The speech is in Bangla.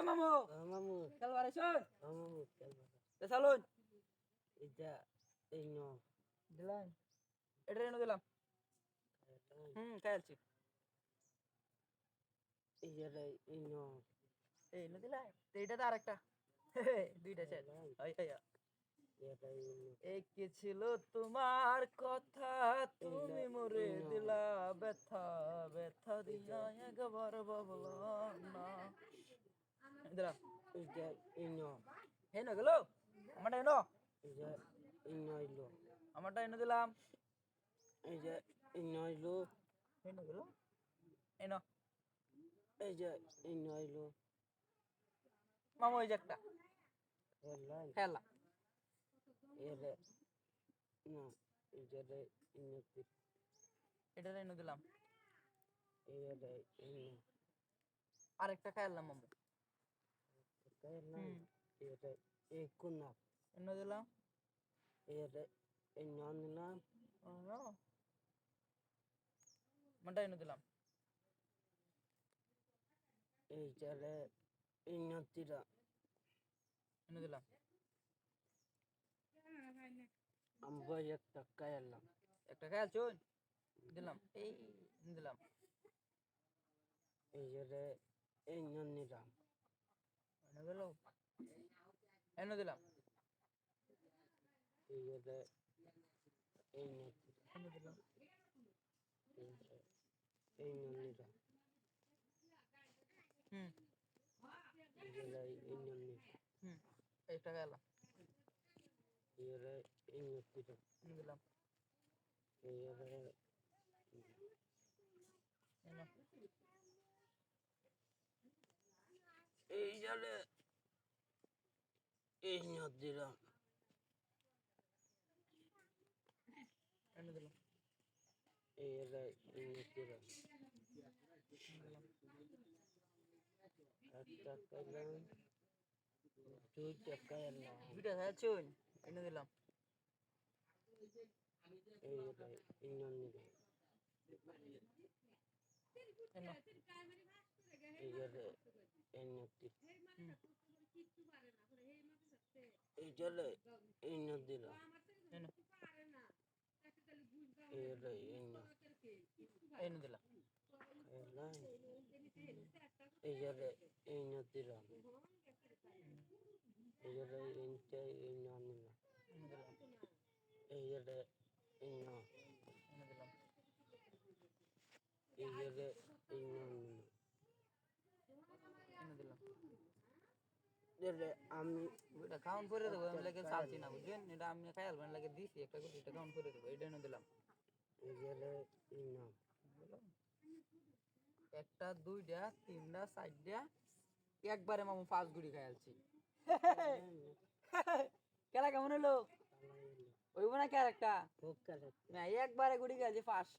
মামু মামু খেলবার আইছুন মামু খেলবা চালুন এটা এই ন দিলাম এটা এনে দিলাম খেলছি এই যে এই ন এই এনে দিলাম এইটা তো আরেকটা দুইটা সেট হাই হাই এটা একে ছিল তোমার কথা তুমি মরে দিলা ব্যথা ব্যথা দিয়া একবার বাবলা না দিলাম এই যে এই ন হে না গেল আমারটা এনো এই যে এই নইলো আমারটা এনে দিলাম এই যে এই নইলো হে না গেল এনো এই যে এই নইলো মামু ওই যে একটা খেলাই খেলা এরে না এই যে ইনতি এটা এনে দিলাম এরে এই আরেকটা খেললাম মামু খেলাই এরে এই কোনা এনে দিলাম এরে এই নন না আমারটা এনে দিলাম এই যে এই নতিরা এনে দিলাম আমরা একটা খাইলাম একটা খেলছুন দিলাম এই এনে দিলাম এই যে এই ননিরা এনে গেল এনে দিলাম এই যে এই নতিরা এনে দিলাম এই ননিরা এই যে এই ননিরা একটা খেলা এই যে এই নতিরা এনে দিলাম এই যে এনে এই যে এই নতিরা এনে দিলাম এই যে এই নতিরা একটা খাইলাম দুইটা খাইলাম দুইটা খেলছুন এনে দিলাম এই যে এই ননিরা এনে এই যে এই নতিরা এই যে এই নদীরা এনে এই যে এই এনে দিলাম খাইলাম এই যে এই নদীরা এই যে এইটা এই ননিরা এনে দিলাম এই যে এই ন এনে দিলাম এই যে এই ননিরা এনে দিলাম যে আমি ওইটা কাউন্ট করে দেবো আমি লাগে চালছি না বুঝলেন এটা আমি খাইলবেন লাগে দিছি একটা করে এটা কাউন্ট করে দেবো এটা এনে দিলাম এই যে এই ন একটা দুইটা তিনটা চারটা একবারে মামু 5 গুড়ি খাইলছি খেলা কেমন হলো ওইব না কি আরেকটা খুব কালে না একবারে গুড়ি খাইছি ফার্স্ট